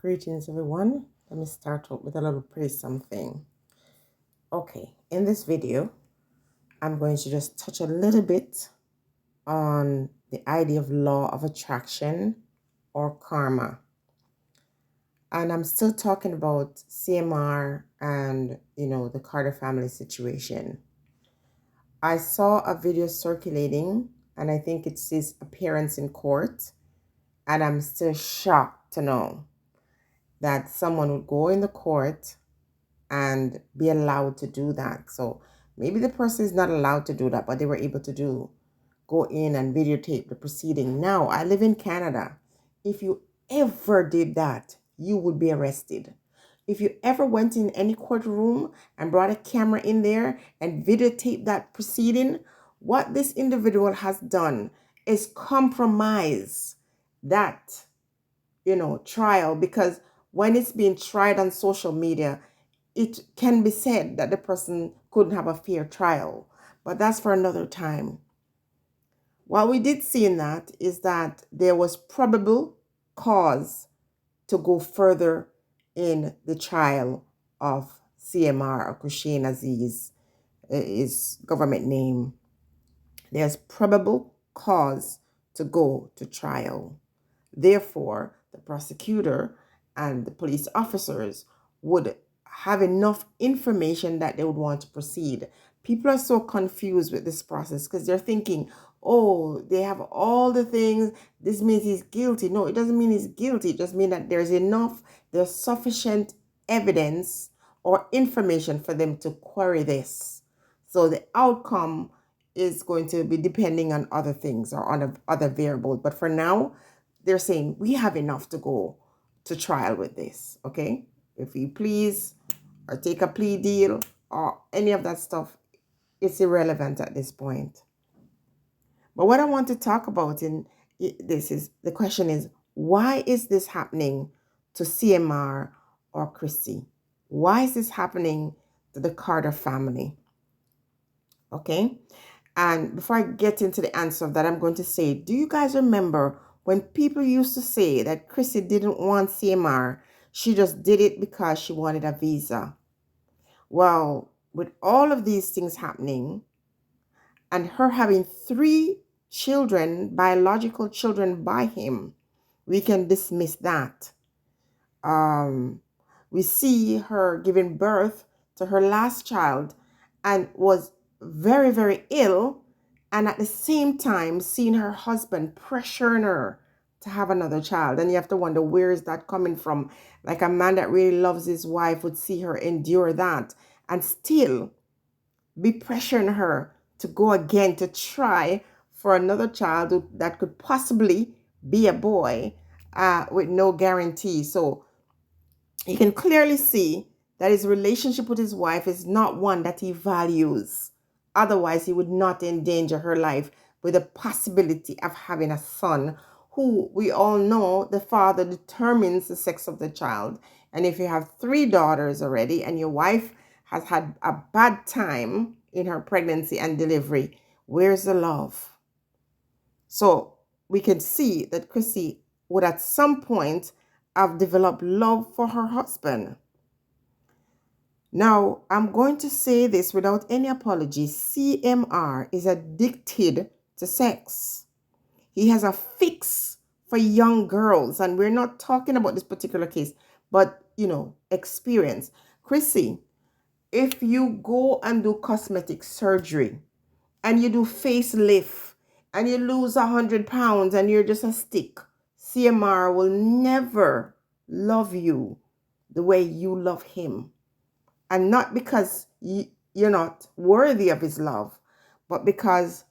Greetings, everyone. Let me start off with a little pretty something. Okay, in this video, I'm going to just touch a little bit on the idea of law of attraction or karma. And I'm still talking about CMR and, the Carter family situation. I saw a video circulating, and I think it's his appearance in court, and I'm still shocked to know that someone would go in the court and be allowed to do that. So maybe the person is not allowed to do that, but they were able to go in and videotape the proceeding. Now, I live in Canada. If you ever did that, you would be arrested. If you ever went in any courtroom and brought a camera in there and videotaped that proceeding, what this individual has done is compromise that, trial, because when it's being tried on social media, it can be said that the person couldn't have a fair trial, but that's for another time. What we did see in that is that there was probable cause to go further in the trial of CMR, or Kushain Aziz, is government name. There's probable cause to go to trial. Therefore, the prosecutor and the police officers would have enough information that they would want to proceed. People are so confused with this process because they're thinking, oh, they have all the things. This means he's guilty. No, it doesn't mean he's guilty. It just means that there's sufficient evidence or information for them to query this. So the outcome is going to be depending on other things or on other variables. But for now, they're saying we have enough to go to trial with this. Okay, if you please or take a plea deal or any of that stuff, it's irrelevant at this point. But what I want to talk about in this is the question is, why is this happening to CMR or Crissy? Why is this happening to the Carter family? Okay, and before I get into the answer of that, I'm going to say, do you guys remember when people used to say that Crissy didn't want CMR, she just did it because she wanted a visa? Well, with all of these things happening and her having 3 children, biological children by him, we can dismiss that. We see her giving birth to her last child and was very, very ill, and at the same time seeing her husband pressuring her to have another child. And you have to wonder, where is that coming from? Like, a man that really loves his wife would see her endure that and still be pressuring her to go again to try for another child that could possibly be a boy, with no guarantee. So you can clearly see that his relationship with his wife is not one that he values. Otherwise, he would not endanger her life with the possibility of having a son, who we all know the father determines the sex of the child. And if you have 3 daughters already and your wife has had a bad time in her pregnancy and delivery, where's the love? So we can see that Crissy would at some point have developed love for her husband. Now, I'm going to say this without any apology. CMR is addicted to sex. He has a fix for young girls. And we're not talking about this particular case, but, experience. Crissy, if you go and do cosmetic surgery and you do facelift and you lose 100 pounds and you're just a stick, CMR will never love you the way you love him. And not because you're not worthy of his love, but because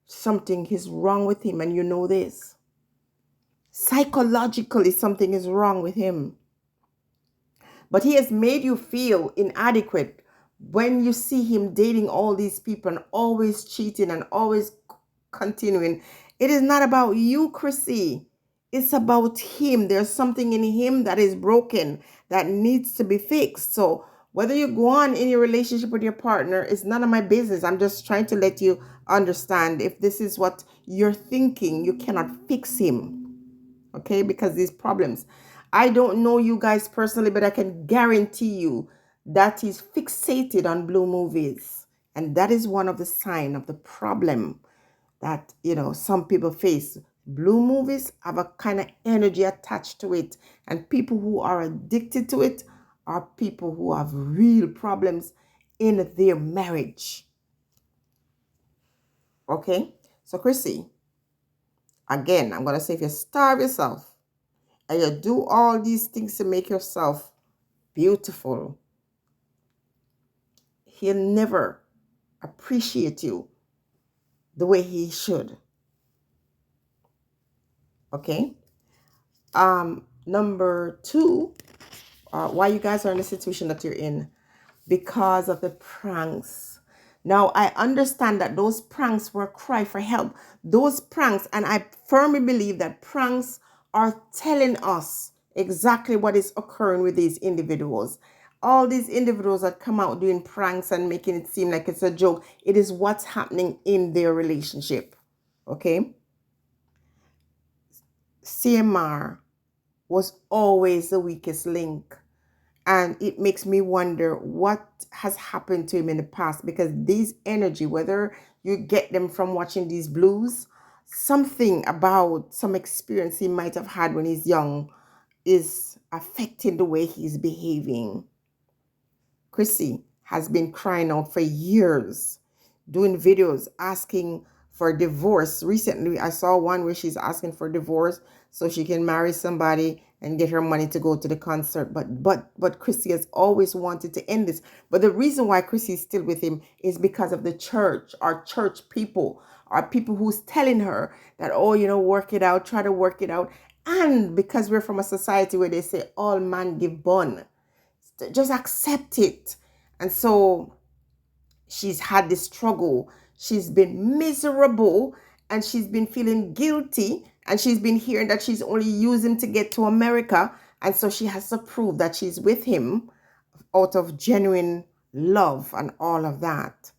something is wrong with him, and you know this. Psychologically, something is wrong with him. But he has made you feel inadequate when you see him dating all these people and always cheating and always continuing. It is not about you, Crissy. It's about him. There's something in him that is broken that needs to be fixed. So whether you go on in your relationship with your partner is none of my business. I'm just trying to let you understand, if this is what you're thinking, you cannot fix him. Okay? Because these problems. I don't know you guys personally, but I can guarantee you that he's fixated on blue movies. And that is one of the sign of the problem that, some people face. Blue movies have a kind of energy attached to it. And people who are addicted to it are people who have real problems in their marriage. Okay? So, Crissy, again, I'm going to say if you starve yourself and you do all these things to make yourself beautiful, he'll never appreciate you the way he should. Okay? Number two, why you guys are in the situation that you're in, because of the pranks. Now, I understand that those pranks were a cry for help. Those pranks, and I firmly believe that pranks are telling us exactly what is occurring with these individuals. All these individuals that come out doing pranks and making it seem like it's a joke, it is what's happening in their relationship. Okay? CMR was always the weakest link. And it makes me wonder what has happened to him in the past, because these energy, whether you get them from watching these blues, something about some experience he might have had when he's young is affecting the way he's behaving. Crissy has been crying out for years, doing videos asking for divorce. Recently, I saw one where she's asking for divorce so she can marry somebody and get her money to go to the concert. But Crissy has always wanted to end this. But the reason why Crissy is still with him is because of the church, our church people, our people who's telling her that, oh, work it out, try to work it out. And because we're from a society where they say all man give bun, just accept it. And so she's had this struggle. She's been miserable and she's been feeling guilty, and she's been hearing that she's only used him to get to America. And so she has to prove that she's with him out of genuine love and all of that.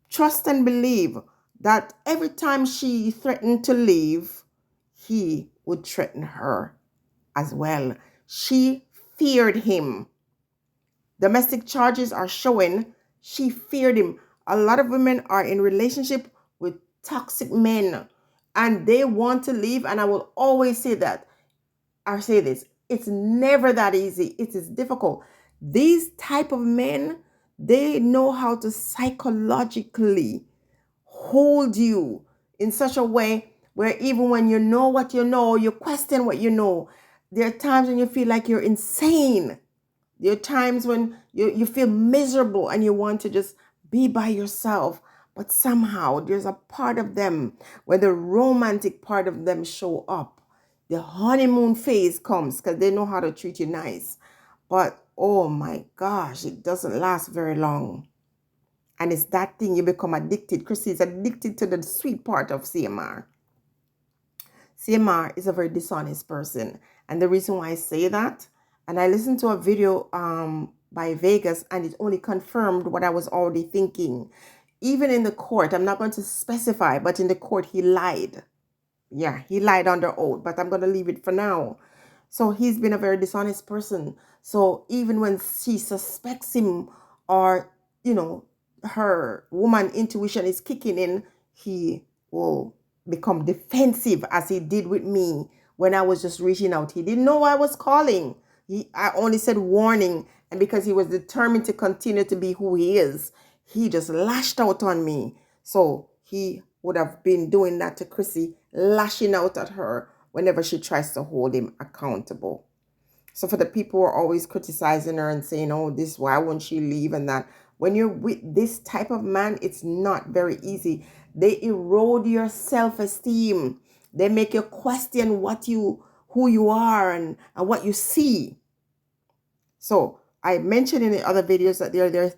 Trust and believe that every time she threatened to leave, he would threaten her as well. She feared him. Domestic charges are showing she feared him. A lot of women are in relationship with toxic men and they want to leave. And I will always say that, I say this, it's never that easy. It is difficult. These type of men, they know how to psychologically hold you in such a way where even when you know what you know, you question what you know. There are times when you feel like you're insane. There are times when you feel miserable and you want to just be by yourself. But somehow there's a part of them where the romantic part of them show up. The honeymoon phase comes because they know how to treat you nice. But oh my gosh, it doesn't last very long. And it's that thing you become addicted. Crissy is addicted to the sweet part of CMR. CMR is a very dishonest person. And the reason why I say that, and I listened to a video by Vegas, and it only confirmed what I was already thinking. Even in the court, I'm not going to specify, but in the court, he lied. Yeah, he lied under oath, but I'm going to leave it for now. So he's been a very dishonest person. So even when she suspects him, or, her woman intuition is kicking in, he will become defensive, as he did with me when I was just reaching out. He didn't know I was calling. I only said warning. And because he was determined to continue to be who he is, he just lashed out on me. So he would have been doing that to Crissy, lashing out at her whenever she tries to hold him accountable. So for the people who are always criticizing her and saying, oh, this, why won't she leave and that, when you're with this type of man, it's not very easy. They erode your self-esteem. They make you question who you are and what you see. So I mentioned in the other videos that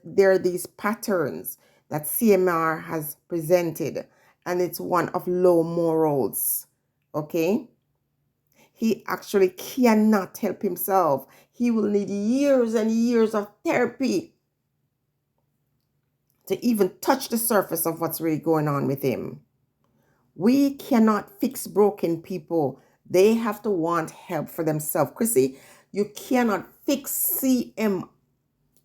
there are these patterns that CMR has presented, and it's one of low morals. Okay? He actually cannot help himself. He will need years and years of therapy to even touch the surface of what's really going on with him. We cannot fix broken people. They have to want help for themselves. Crissy, you cannot fix CM,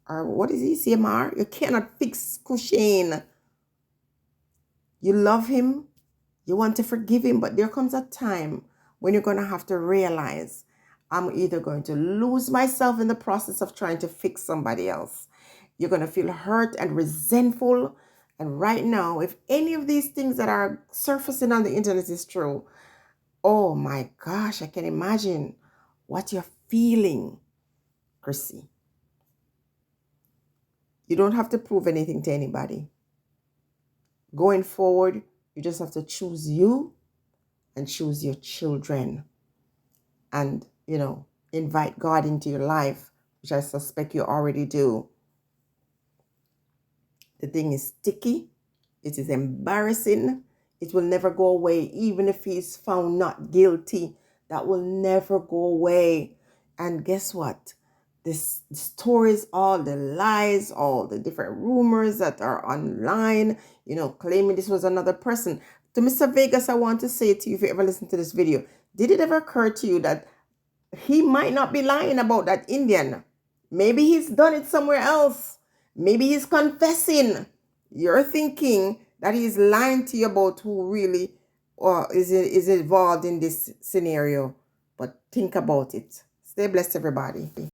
or what is he, CMR? You cannot fix Cushane. You love him, you want to forgive him, but there comes a time when you're going to have to realize, I'm either going to lose myself in the process of trying to fix somebody else. You're going to feel hurt and resentful. And right now, if any of these things that are surfacing on the internet is true, oh my gosh, I can imagine what you're feeling, Crissy. You don't have to prove anything to anybody. Going forward, you just have to choose you and choose your children. And, invite God into your life, which I suspect you already do. The thing is sticky. It is embarrassing. It will never go away. Even if he's found not guilty, that will never go away. And guess what? The stories, all the lies, all the different rumors that are online, claiming this was another person. To Mr. Vegas, I want to say to you, if you ever listen to this video, did it ever occur to you that he might not be lying about that Indian? Maybe he's done it somewhere else. Maybe he's confessing. You're thinking that he's lying to you about who really is involved in this scenario. But think about it. Stay blessed, everybody.